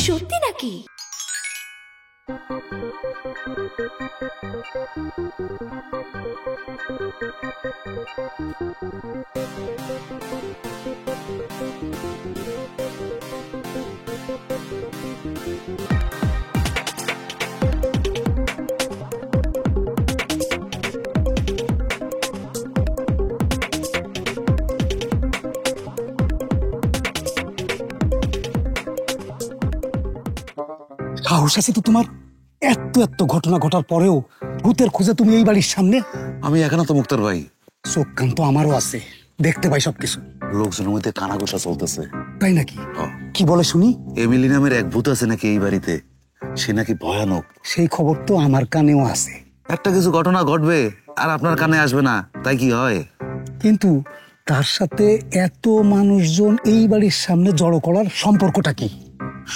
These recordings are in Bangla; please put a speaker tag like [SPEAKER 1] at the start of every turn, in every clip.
[SPEAKER 1] সত্যি নাকি?
[SPEAKER 2] সাহস আছে তো তোমার? এত এত ঘটনা ঘটার পরেও ভূতের খোঁজে তুমি এই বাড়ির সামনে?
[SPEAKER 3] আমি এখানে তো মুক্তার ভাই।
[SPEAKER 2] চোখ কান তো আমারও আছে, দেখতে পাই সবকিছু।
[SPEAKER 3] লোকজনের মধ্যে কানাঘোষা চলতেছে।
[SPEAKER 2] তাই নাকি? কি বলে শুনি?
[SPEAKER 3] এমিলি নামের এক ভূত আছে নাকি এই বাড়িতে, সে নাকি ভয়ানক।
[SPEAKER 2] সেই খবর তো আমার কানেও আছে।
[SPEAKER 3] একটা কিছু ঘটনা ঘটবে আর আপনার কানে আসবে না, তাই কি হয়?
[SPEAKER 2] কিন্তু তার সাথে এত মানুষজন এই বাড়ির সামনে জড়ো করার সম্পর্কটা কি?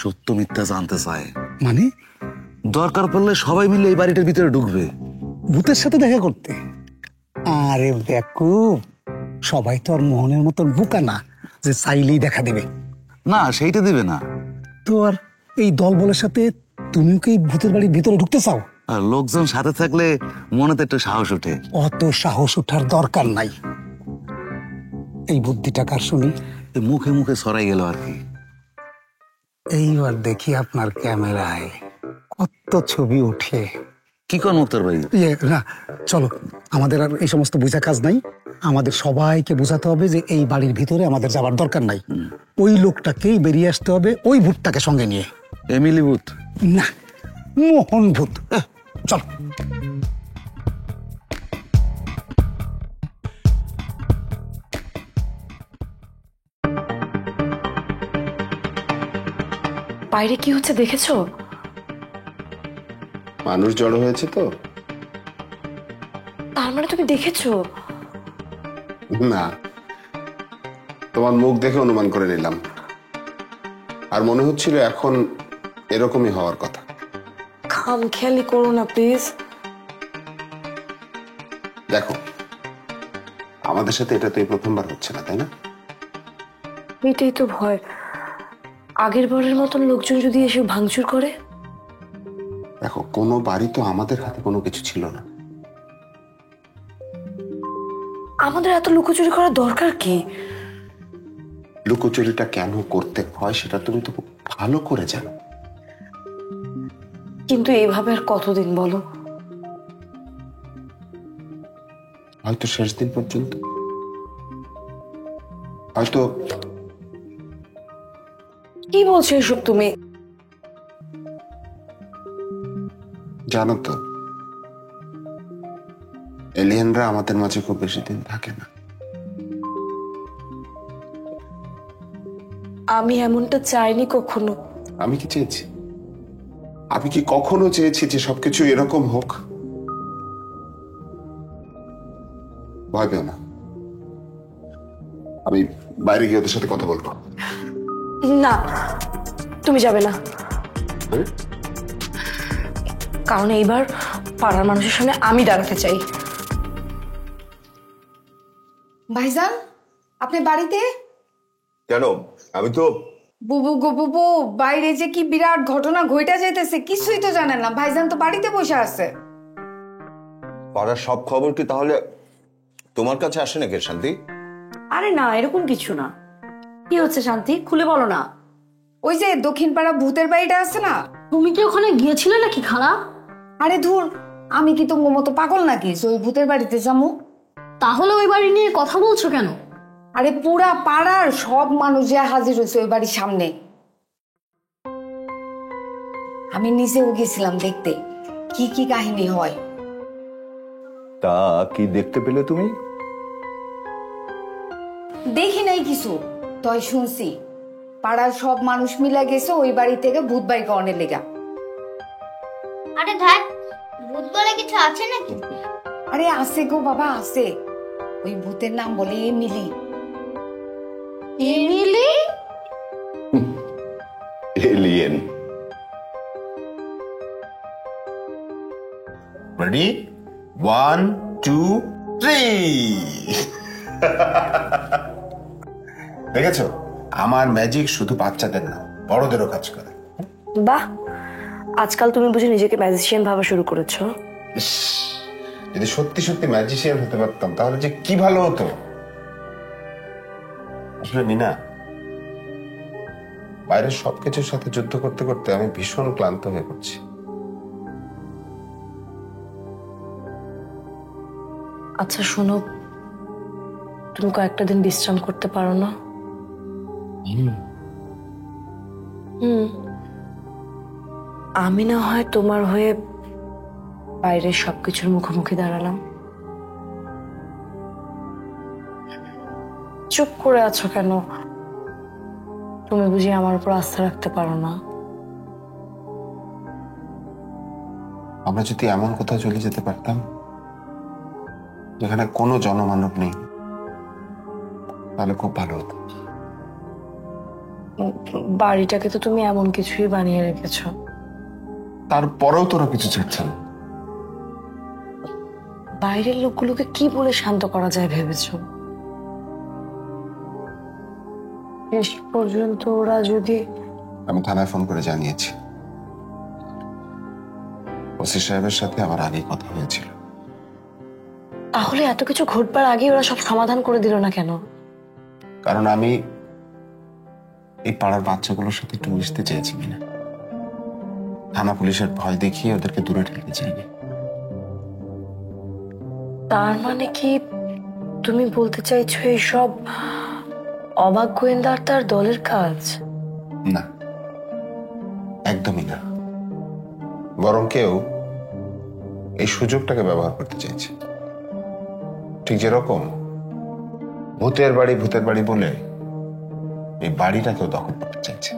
[SPEAKER 3] সত্য মিথ্যা জানতে চায়।
[SPEAKER 2] মানে?
[SPEAKER 3] দরকার পড়লে সবাই মিলে এই বাড়িটার ভিতরে ঢুকবে
[SPEAKER 2] ভূতের সাথে দেখা করতে। আরে বেকুব, সবাই তো আর মোহনের মতন বোকা না যে চাইলেই দেখা দেবে।
[SPEAKER 3] না, সেইটা দিবে না।
[SPEAKER 2] তো আর এই দলবলের সাথে তুমিও কি ভূতের বাড়ির ভিতরে ঢুকতে চাও?
[SPEAKER 3] আর লোকজন সাথে থাকলে মনে তো একটু সাহস ওঠে।
[SPEAKER 2] অত সাহস ওঠার দরকার নাই। এই বুদ্ধিটা কার শুনি?
[SPEAKER 3] মুখে মুখে ছড়াই গেল আর কি।
[SPEAKER 2] এইবার দেখি আপনার ক্যামেরায় কত ছবি ওঠে।
[SPEAKER 3] কি কোন মুক্তার ভাই?
[SPEAKER 2] না, চলো, আমাদের আর এই সমস্ত বোঝা কাজ নাই। আমাদের সবাইকে বোঝাতে হবে যে এই বাড়ির ভিতরে আমাদের যাবার দরকার নাই। ওই লোকটাকেই বেরিয়ে আসতে হবে, ওই ভূতটাকে সঙ্গে নিয়ে।
[SPEAKER 3] এমিলি ভূত
[SPEAKER 2] না, মোহন ভূত। চলো।
[SPEAKER 1] বাইরে কি হচ্ছে দেখেছো?
[SPEAKER 4] মানুষ জড়ো হয়েছে তো।
[SPEAKER 1] তার মানে তুমি দেখেছো?
[SPEAKER 4] না, তোমার মুখ দেখে অনুমান করে নিলাম। আর মনে হচ্ছিল এখন এরকমই হওয়ার কথা।
[SPEAKER 1] খামখেয়ালি করো না প্লিজ।
[SPEAKER 4] দেখো, আমাদের সাথে এটা তো এই প্রথমবার হচ্ছে না, তাই না?
[SPEAKER 1] এটাই তো ভয়, আগের বারের মতন লোকজন যদি এসে ভাঙচুর করে।
[SPEAKER 4] দেখো, কোনো বাড়ি তো আমাদের হাতে কোনো কিছু ছিল না।
[SPEAKER 1] আমাদের এত লুকোচুরি করার দরকার কি?
[SPEAKER 4] লুকোচুরিটা কেন করতে হয় সেটা তুমি তো খুব ভালো করে জানো।
[SPEAKER 1] কিন্তু এইভাবে আর কতদিন বলো?
[SPEAKER 4] হয়তো শেষ দিন পর্যন্ত, হয়তো।
[SPEAKER 1] কি বলছো এসব তুমি?
[SPEAKER 4] জানো তো, এলিয়েনরা আমাদের মাঝে খুব বেশি দিন থাকে না।
[SPEAKER 1] আমি এমনটা চাইনি কখনো।
[SPEAKER 4] আমি কি চেয়েছি? আমি কি কখনো চেয়েছি যে সবকিছু এরকম হোক? ভয় পেও না, আমি বাইরে গিয়ে ওদের সাথে কথা বলবো।
[SPEAKER 1] না, তুমি যাবে না। কারণ এইবার পাড়ার মানুষের সামনে আমি দাঁড়াতে চাই।
[SPEAKER 5] ভাইজান, আপনি বাড়িতে?
[SPEAKER 6] কেন? আমি তো
[SPEAKER 5] বুবু গো বুবু, বাইরে যে কি বিরাট ঘটনা ঘইটা যাইতেছে কিছুই তো জানেন না। ভাইজান তো বাড়িতে বসে আছে।
[SPEAKER 6] পাড়ার সব খবর কি তাহলে তোমার কাছে আসে নাকি শান্তি?
[SPEAKER 7] আরে না, এরকম কিছু না। কি হচ্ছে শান্তি, খুলে বলো না।
[SPEAKER 5] ওই যে দক্ষিণ পাড়া ভূতের বাড়িটা আছে না?
[SPEAKER 7] তুমি কি ওখানে গিয়েছিলে নাকি খালা?
[SPEAKER 5] আরে ধুর, আমি কি তোমার মতো পাগল নাকি যে ওই ভূতের বাড়িতে যাবো?
[SPEAKER 7] তাহলে ওই বাড়ি নিয়ে কথা বলছো কেন?
[SPEAKER 5] আরে পুরা পাড়ার সব মানুষ যে হাজির হয়েছে ওই বাড়ির সামনে। আমি নিজেও গেছিলাম দেখতে কি কি কাহিনী হয়।
[SPEAKER 6] তা কি দেখতে পেলে তুমি?
[SPEAKER 5] দেখি নাই কিছু, তাই শুনছি পাড়ার সব মানুষ মিলে গেছে ওই বাড়ি থেকে ভূত বাড়ি করানোর লেগা।
[SPEAKER 8] আরে ধ্যাৎ, ভূত বলে কিছু আছে নাকি?
[SPEAKER 5] আরে আছে গো বাবা, আছে। ওই ভূতের নাম বলে এমিলি।
[SPEAKER 7] এমিলি?
[SPEAKER 6] এলিয়েন। রেডি? 1 2 3।
[SPEAKER 4] দেখেছো, আমার ম্যাজিক শুধু বাচ্চাদের না, বড়দেরও কাজ করে।
[SPEAKER 1] বাহ, আজকাল তুমি বুঝি নিজেকে ম্যাজিশিয়ান ভাবা শুরু করেছো?
[SPEAKER 4] ইস, যদি সত্যি সত্যি ম্যাজিশিয়ান হতে পারতাম তাহলে যে কি ভালো হতো। আসলে নিনা, বাইরের সবকিছুর সাথে যুদ্ধ করতে করতে আমি ভীষণ ক্লান্ত হয়ে পড়ছি।
[SPEAKER 1] আচ্ছা শোনো, তুমি কয়েকটা দিন বিশ্রাম করতে পারো না? আমি না হয় তোমার হয়ে বাইরের সবকিছুর মুখোমুখি দাঁড়ালাম। চুপ করে আছো কেন? তুমি বুঝি আমার উপর আস্থা রাখতে পারো না?
[SPEAKER 4] আমরা যদি এমন কোথাও চলে যেতে পারতাম যেখানে কোনো জনমানব নেই, তাহলে খুব ভালো হতো।
[SPEAKER 1] বাড়িটাকে তো তুমি এমন কিছুই বানিয়ে রেখেছো।
[SPEAKER 4] তারপরেও তোরা কিছু চাচ্ছে না।
[SPEAKER 1] বাইরের লোকগুলোকে কি বলে শান্ত করা যায় ভেবেছো? শেষ পর্যন্ত ওরা যদি...
[SPEAKER 4] আমি থানায় ফোন করে জানিয়েছি। ওসি সাহেবের সাথে আমার আগে কথা হয়েছিল।
[SPEAKER 1] তাহলে এত কিছু ঘটবার আগে ওরা সব সমাধান করে দিল না কেন?
[SPEAKER 4] কারণ আমি এই পাড়ার বাচ্চাগুলোর সাথে একটু মিশতে চেয়েছি না। থানা পুলিশের ভয় দেখিয়ে ওদেরকে দূরে ঠেলতে চাইনি।
[SPEAKER 1] তার মানে কি তুমি বলতে চাইছো এইসব অবাক গোয়েন্দার তার দলের কাজ?
[SPEAKER 4] না, একদমই না। বরং কেউ এই সুযোগটাকে ব্যবহার করতে চাইছে। ঠিক যেরকম ভূতের বাড়ি বলে এই বাড়িটাকেও দখল করতে চাইছে।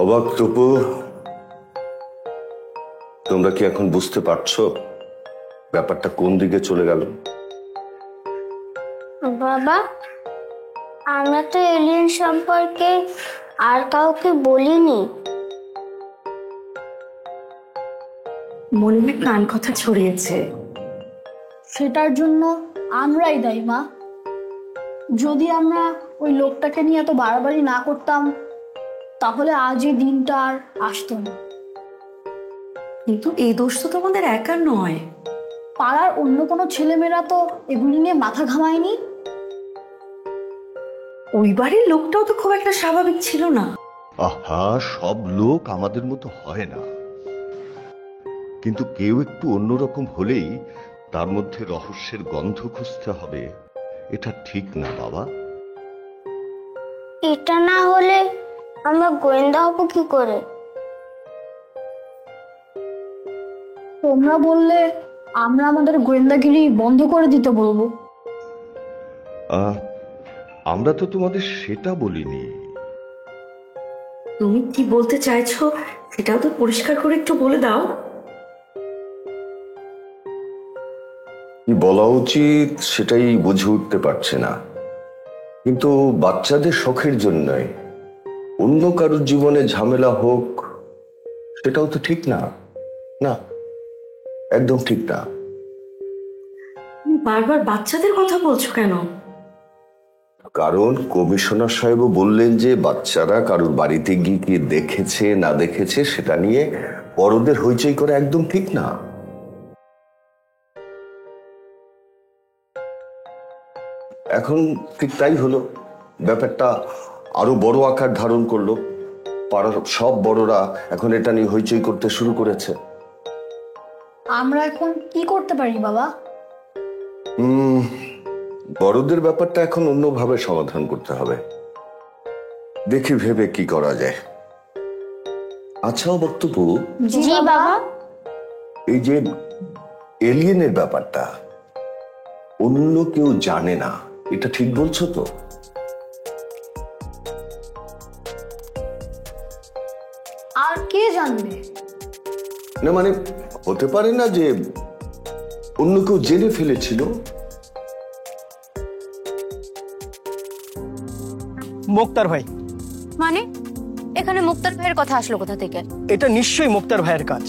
[SPEAKER 6] অবাক টুপু, তোমরা কি এখন বুঝতে পারছো ব্যাপারটা কোন দিকে চলে গেল?
[SPEAKER 8] বাবা, আমরা তো এলিয়েন সম্পর্কে আর কাউকে বলিনি।
[SPEAKER 7] মনে কান কথা ছড়িয়েছে।
[SPEAKER 9] সেটার জন্য আমরাই দায়ী মা। যদি আমরা ওই লোকটাকে নিয়ে এত বাড়াবাড়ি না করতাম তাহলে আজ এই দিনটা আর আসতো না।
[SPEAKER 7] কিন্তু এই দোষ তো তোমাদের একার নয়।
[SPEAKER 9] পাড়ার অন্য কোনো ছেলেমেয়েরা তো এগুলি নিয়ে মাথা ঘামায়নি।
[SPEAKER 7] ওই বাড়ির লোকটাও তো খুব একটা স্বাভাবিক ছিল না।
[SPEAKER 10] আহা, সব লোক আমাদের মতো হয় না, কিন্তু কেউ একটু অন্যরকম হলেই তার মধ্যে রহস্যের গন্ধ খুঁজতে হবে, এটা ঠিক না বাবা।
[SPEAKER 8] এটা না হলে আমরা গোয়েন্দা হব কি করে?
[SPEAKER 9] তোমরা বললে আমরা আমাদের গোয়েন্দাগিরি বন্ধ করে দিতে বলবো।
[SPEAKER 10] আমরা তো তোমাদের সেটা বলিনি।
[SPEAKER 7] তুমি কি বলতে চাইছো সেটাও তো পরিষ্কার করে একটু বলে দাও।
[SPEAKER 6] কি বলা উচিত সেটাই বুঝে উঠতে পারছে না। কিন্তু বাচ্চাদের শখের জন্যই অন্য কারোর জীবনে ঝামেলা হোক, সেটাও তো ঠিক না। না, একদম ঠিক না।
[SPEAKER 7] তুমি বারবার বাচ্চাদের কথা বলছো কেন?
[SPEAKER 6] কারণ কমিশনার সাহেবও বললেন যে বাচ্চারা কারোর বাড়িতে গিয়ে কি দেখেছে না দেখেছে সেটা নিয়ে বড়দের হইচই করা একদম ঠিক না। এখন ঠিক তাই হলো, ব্যাপারটা আরো বড় আকার ধারণ করলো। পাড়ার সব বড়রা এখন এটা নিয়ে হইচই করতে শুরু করেছে।
[SPEAKER 9] আমরা এখন কি করতে পারি বাবা?
[SPEAKER 6] বড়দের ব্যাপারটা এখন অন্যভাবে সমাধান করতে হবে। দেখি ভেবে কি করা যায়। আচ্ছা বক্তব্য,
[SPEAKER 8] জি বাবা।
[SPEAKER 6] এই যে এলিয়েনের ব্যাপারটা অন্য কেউ জানে না, এটা ঠিক বলছো তো?
[SPEAKER 9] আর কে জানবে?
[SPEAKER 6] না মানে হতে পারে না যে অন্য কেউ জেনে ফেলেছিল?
[SPEAKER 11] মুক্তার ভাই।
[SPEAKER 12] মানে এখানে মুক্তার ভাইয়ের কথা আসলো কোথা থেকে?
[SPEAKER 11] এটা নিশ্চয়ই মুক্তার ভাইয়ের কাজ।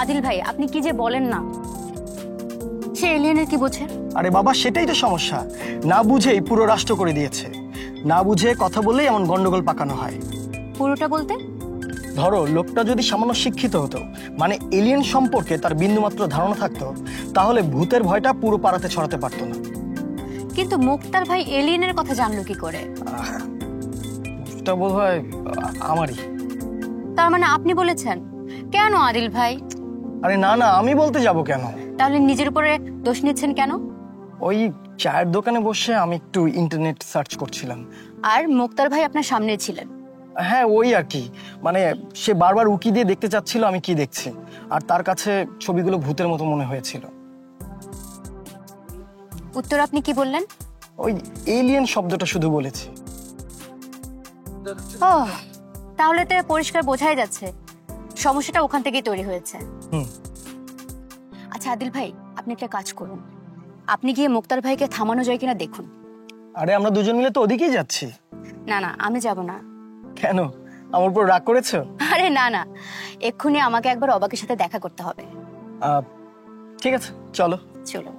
[SPEAKER 12] আদিল ভাই, আপনি কি যে বলেন না। সে এলিয়েনের কি বোঝে?
[SPEAKER 11] আরে বাবা, সেটাই তো সমস্যা। না বুঝেই পুরো রাষ্ট্র করে দিয়েছে। না বুঝে কথা বললেই এমন গন্ডগোল পাকানো হয়।
[SPEAKER 12] পুরোটা বলতে?
[SPEAKER 11] ধরো, লোকটা যদি সামান্য শিক্ষিত হতো, মানে এলিয়েন সম্পর্কে তার বিন্দুমাত্র ধারণা থাকতো, তাহলে ভূতের ভয়টা পুরো পাড়াতে ছড়াতে পারতো না।
[SPEAKER 12] কিন্তু মুক্তার ভাই এলিয়েনের কথা জানলো কি করে?
[SPEAKER 11] এটা বোধ হয় আমারই।
[SPEAKER 12] তার মানে আপনি বলেছেন? কেন আদিল ভাই?
[SPEAKER 11] আরে না না, আমি বলতে যাব কেন?
[SPEAKER 12] তাহলে নিজের উপরে দোষ নিচ্ছেন কেন?
[SPEAKER 11] ওই চায়ের দোকানে বসে আমি একটু ইন্টারনেট সার্চ করছিলাম।
[SPEAKER 12] আর মুক্তার ভাই আপনার সামনে ছিলেন?
[SPEAKER 11] হ্যাঁ, ওই আর কি। মানে সে বারবার উকি দিয়ে দেখতে চাচ্ছিল আমি কি দেখছি, আর তার কাছে ছবিগুলো ভূতের মতো মনে হয়েছিল।
[SPEAKER 12] উত্তর আপনি কি বললেন?
[SPEAKER 11] ওই এলিয়েন শব্দটা শুধু বলেছি।
[SPEAKER 12] ও, তাহলে তো পরিষ্কার বোঝাই যাচ্ছে সমস্যাটা ওখান থেকেই তৈরি হয়েছে। আচ্ছা আদিল ভাই, আপনি একটা কাজ করুন, আপনি গিয়ে মুক্তার ভাইকে থামানো যায় কিনা দেখুন।
[SPEAKER 11] আরে আমরা দুজন মিলে তো ওদিকেই যাচ্ছি।
[SPEAKER 12] না না, আমি যাব না।
[SPEAKER 11] কেন, আমার উপর রাগ করেছো?
[SPEAKER 12] আরে না না, এক্ষুনি আমাকে একবার অবাকের সাথে দেখা করতে হবে।
[SPEAKER 11] ঠিক আছে, চলো
[SPEAKER 12] চলো।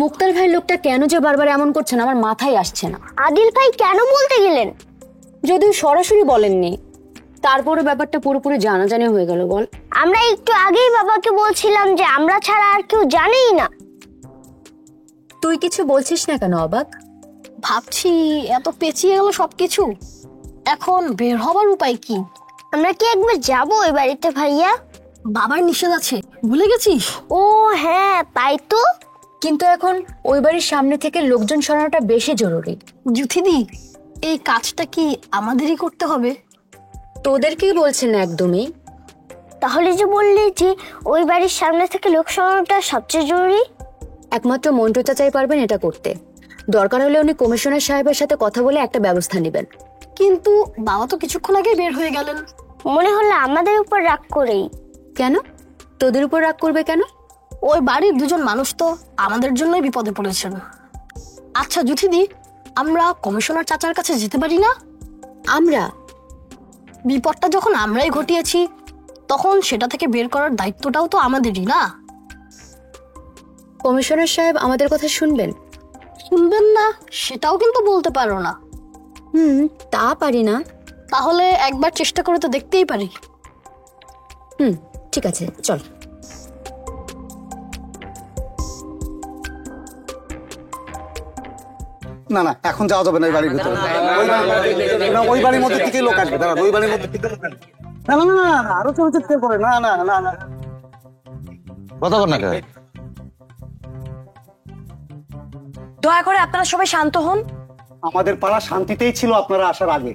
[SPEAKER 12] মুক্তার ভাই লোকটা কেন যে বারবার এমন করছেন আমার মাথায় আসছে না।
[SPEAKER 8] আদিল ভাই কেন বলতে গেলেন?
[SPEAKER 12] যদিও সরাসরি বলেননি, তারপরে ব্যাপারটা পুরোপুরি জানাজানি হয়ে গেল। বল।
[SPEAKER 8] আমরা একটু আগেই বাবাকে বলছিলাম যে আমরা ছাড়া আর কেউ জানেই না।
[SPEAKER 12] তুই কিছু বলছিস না কেন অবাক?
[SPEAKER 9] ভাবছি এত পেঁচিয়ে গেল সবকিছু, এখন বের হবার উপায় কি?
[SPEAKER 8] আমরা কি একবার যাবো ওই বাড়িতে ভাইয়া?
[SPEAKER 9] বাবার নিষেধ আছে, ভুলে গেছিস?
[SPEAKER 8] ও হ্যাঁ, তাই তো।
[SPEAKER 12] কিন্তু এখন ওই বাড়ির সামনে থেকে লোকজন সরানোটা বেশি জরুরি।
[SPEAKER 9] জুথিদি, এই কাজটা কি আমাদেরই করতে হবে?
[SPEAKER 12] তোদেরকেই বলছে না একদমই।
[SPEAKER 8] তাহলে যে বললি যে ওই বাড়ির সামনে থেকে লোক সরানোটা সবচেয়ে জরুরি?
[SPEAKER 12] একমাত্র মন্টু চাচাই পারবেন এটা করতে। দরকার হলে উনি কমিশনার সাহেবের সাথে কথা বলে একটা ব্যবস্থা নেবেন।
[SPEAKER 9] কিন্তু বাবা তো কিছুক্ষণ আগে বের হয়ে গেলেন।
[SPEAKER 8] মনে হলো আমাদের উপর রাগ করেই।
[SPEAKER 12] কেন? তোদের উপর রাগ করবে কেন?
[SPEAKER 9] ওই বাড়ির দুজন মানুষ তো আমাদের জন্যই বিপদে পড়েছেন। আচ্ছা জুথিদি, আমরা কমিশনার চাচার কাছে যেতে পারি না?
[SPEAKER 12] আমরা?
[SPEAKER 9] বিপদটা যখন আমরাই ঘটিয়েছি, তখন সেটা থেকে বের করার দায়িত্বটাও তো আমাদেরই, না?
[SPEAKER 12] কমিশনার সাহেব আমাদের কথা শুনবেন?
[SPEAKER 9] শুনবেন না সেটাও কিন্তু বলতে পারো না।
[SPEAKER 12] তা পারি না।
[SPEAKER 9] তাহলে একবার চেষ্টা করে তো দেখতেই পারি।
[SPEAKER 12] ঠিক আছে, চল।
[SPEAKER 2] না না, এখন যাওয়া যাবে না ওই বাড়ির ভিতরে। ওই বাড়ির মধ্যে থেকে লোক আসবে। দাঁড়ান, ওই বাড়ির মধ্যে থেকে লোক আসবে। না না না না, আরো চলতে করে। না না না না,
[SPEAKER 3] কথা বল না কেন?
[SPEAKER 1] দয়া করে আপনারা সবাই শান্ত হন।
[SPEAKER 2] আমাদের পাড়া শান্তিতেই ছিল আপনারা আসার আগে।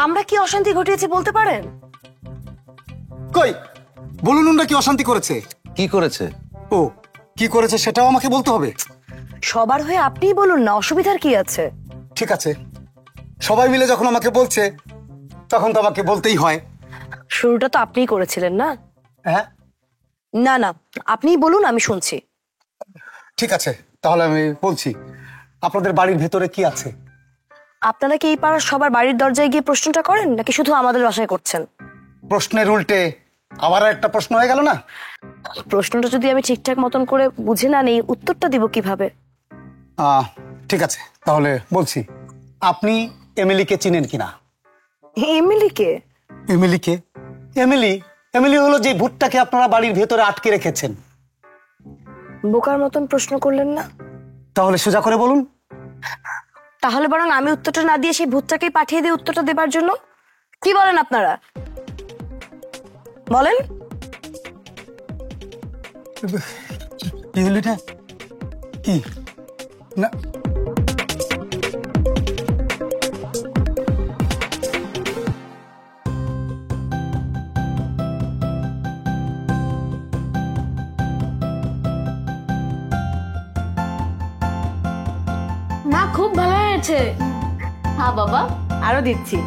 [SPEAKER 1] আমরা কি অশান্তি ঘটিয়েছি বলতে পারেন?
[SPEAKER 2] কই বলুন, ওরা কি অশান্তি করেছে?
[SPEAKER 3] কি করেছে?
[SPEAKER 2] ও, কি করেছে সেটাও আমাকে বলতে হবে?
[SPEAKER 1] সবার হয়ে আপনিই বলুন না, অসুবিধার কি আছে?
[SPEAKER 2] ঠিক আছে, সবাই মিলে যখন আমাকে বলছে তখন তো আমাকে বলতেই হয়।
[SPEAKER 1] শুরুটা তো আপনিই করেছিলেন না?
[SPEAKER 2] হ্যাঁ।
[SPEAKER 1] না না, আপনিই বলুন, আমি শুনছি।
[SPEAKER 2] ঠিক আছে, তাহলে আমি বলছি। আপনাদের বাড়ির ভেতরে কি আছে?
[SPEAKER 1] আপনারা কি এই পাড়ার সবার বাড়ির দরজায় গিয়ে প্রশ্নটা করেন, নাকি শুধু আমাদের বাসায় করছেন?
[SPEAKER 2] প্রশ্নের উল্টে আবার একটা প্রশ্ন হয়ে গেল না?
[SPEAKER 1] প্রশ্নটা যদি আমি ঠিকঠাক মতন করে বুঝে না নেই, উত্তরটা দিব কিভাবে?
[SPEAKER 2] ঠিক আছে, তাহলে বলছি। আপনি এমিলিকে চিনেন কিনা?
[SPEAKER 1] এমিলিকে?
[SPEAKER 2] এমিলিকে? এমিলি হলো যে ভূতটাকে আপনারা বাড়ির ভেতরে আটকে রেখেছেন।
[SPEAKER 1] বোকার মতন প্রশ্ন করলেন না?
[SPEAKER 2] তাহলে সোজা করে বলুন।
[SPEAKER 1] তাহলে বরং আমি উত্তরটা না দিয়ে সেই ভূতটাকেই পাঠিয়ে দিই উত্তরটা দেবার জন্য। কি বলেন আপনারা? বলেন।
[SPEAKER 2] কি হলো এটা? কি না,
[SPEAKER 9] মা খুব ভালো হয়েছে।
[SPEAKER 12] হ্যাঁ বাবা,
[SPEAKER 1] আরো দিচ্ছি।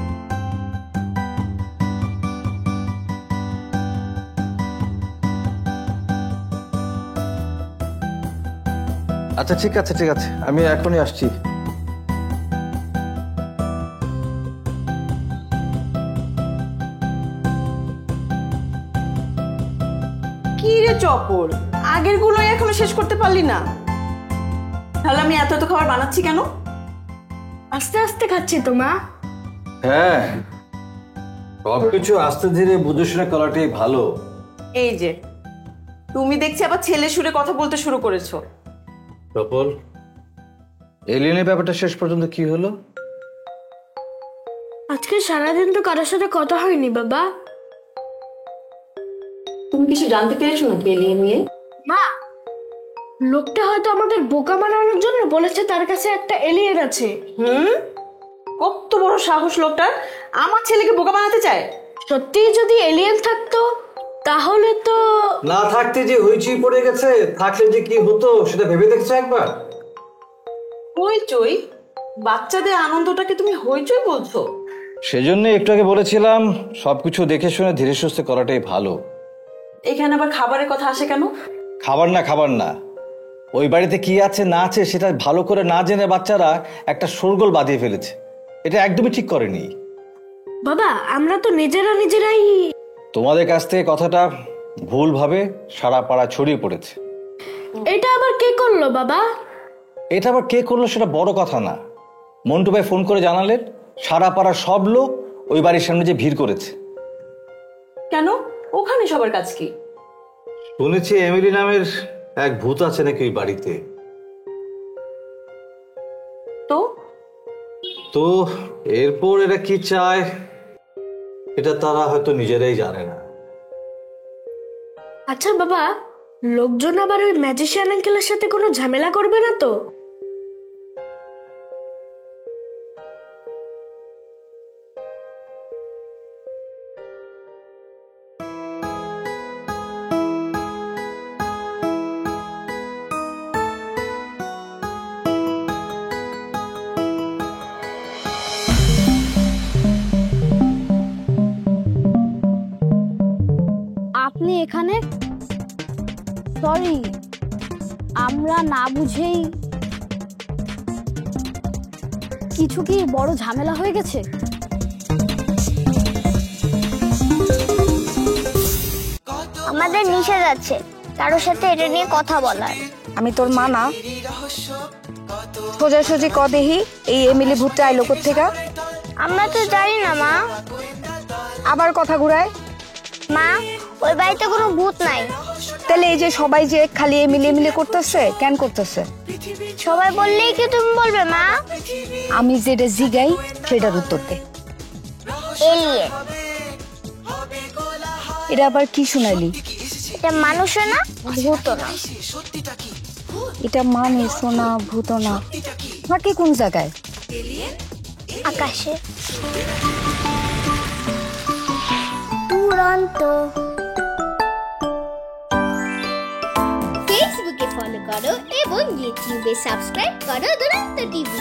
[SPEAKER 13] আচ্ছা ঠিক আছে ঠিক আছে, আমি এখনই আসছি।
[SPEAKER 7] কি রে চপল, আগের গুলো এখনো শেষ করতে পারলি না? তাহলে আমি এত খাবার বানাচ্ছি কেন?
[SPEAKER 9] আস্তে আস্তে খাচ্ছি তো মা।
[SPEAKER 13] হ্যাঁ, সবকিছু আস্তে ধীরে বুঝে শুনে করাটাই ভালো।
[SPEAKER 7] এই যে তুমি দেখছি আবার ছেলে সুরে কথা বলতে শুরু করেছো।
[SPEAKER 13] চপল, এলিয়েনের ব্যাপারটা শেষ পর্যন্ত কি হলো?
[SPEAKER 9] আজকে সারাদিন তো কারোর সাথে কথা হয়নি বাবা।
[SPEAKER 7] তুমি কিছু জানতে পেরেছো নাকি এলিয়েন নিয়ে?
[SPEAKER 9] মা, লোকটা হয়তো আমাদের বোকা বানানোর জন্য বলেছে তার কাছে একটা এলিয়েন আছে।
[SPEAKER 7] কত বড় সাহস লোকটার, আমার ছেলেকে বোকা বানাতে চায়।
[SPEAKER 9] সত্যিই যদি এলিয়েন থাকতো তাহলে তো।
[SPEAKER 13] না থাকতে যে হইচই পড়ে গেছে, থাকলে যে কি হতো সেটা ভেবে দেখছো একবার?
[SPEAKER 7] হইচই? বাচ্চাদের আনন্দটাকে তুমি হইচই বলছো?
[SPEAKER 13] সেজন্য একটু আগে বলেছিলাম সবকিছু দেখে শুনে ধীরে সুস্থে করাটাই ভালো।
[SPEAKER 7] এখানে আবার খাবারের কথা আসে কেন?
[SPEAKER 13] খাবার না, ওই বাড়িতে কি আছে না আছে সেটা ভালো করে না জেনে বাচ্চারা একটা শোরগোল বাঁধিয়ে ফেলেছে। এটা একদমই ঠিক করেনি।
[SPEAKER 9] বাবা, আমরা তো নিজেরাই।
[SPEAKER 13] তোমাদের কাছ থেকে কথাটা ভুলভাবে সারা পাড়া ছড়িয়ে পড়েছে।
[SPEAKER 9] এটা আবার কে করলো বাবা?
[SPEAKER 13] এটা আবার কে করলো সেটা বড় কথা না। মন্টু ভাই ফোন করে জানালেন সারা পাড়ার সব লোক ওই বাড়ির সামনে যে ভিড় করেছে।
[SPEAKER 7] কেন? ওখানে সবার কাজ কি?
[SPEAKER 13] শুনেছি এমিলি নামের এক ভূত আছে নাকি ওই বাড়িতে। তো এরপর এরা কি চায় এটা তারা হয়তো নিজেরাই জানে না।
[SPEAKER 9] আচ্ছা বাবা, লোকজন আবার ওই ম্যাজিশিয়ান আঙ্কেলের সাথে কোনো ঝামেলা করবে না তো?
[SPEAKER 14] আপনি এখানে? সরি, আমরা না বুঝেই। কিছু কি বড় ঝামেলা হয়ে গেছে?
[SPEAKER 8] আমাদের নিষেধ আছে কারোর সাথে এটা নিয়ে কথা বলার।
[SPEAKER 1] আমি তোর মা না। সোজাসুজি ক দেহি, এই এমিলি ভূতটা আইলো কোত্থেকে?
[SPEAKER 8] আমরা তো জানি না মা।
[SPEAKER 1] আবার কথা ঘুরায়।
[SPEAKER 8] মা, ওই বাড়িতে কোনো ভূত নাই।
[SPEAKER 1] তাহলে এই যে সবাই যে খালি এমিলি করতেছে, কেন করতেছে?
[SPEAKER 8] সবাই বললেই কি তুমি বলবে মা?
[SPEAKER 1] আমি যেটা জিগাই সেটার উত্তর দে।
[SPEAKER 8] এলিয়েন।
[SPEAKER 1] এটা আবার কি শুনাইলি?
[SPEAKER 8] এটা মানুষও না, ভূতও না।
[SPEAKER 1] এটা মানুষ না, ভূত না, থাকে কোন জায়গায়?
[SPEAKER 8] আকাশে। দুরন্ত। ফেসবুকে ফলো করো এবং ইউটিউবে সাবস্ক্রাইব করো দুরন্ত টিভি।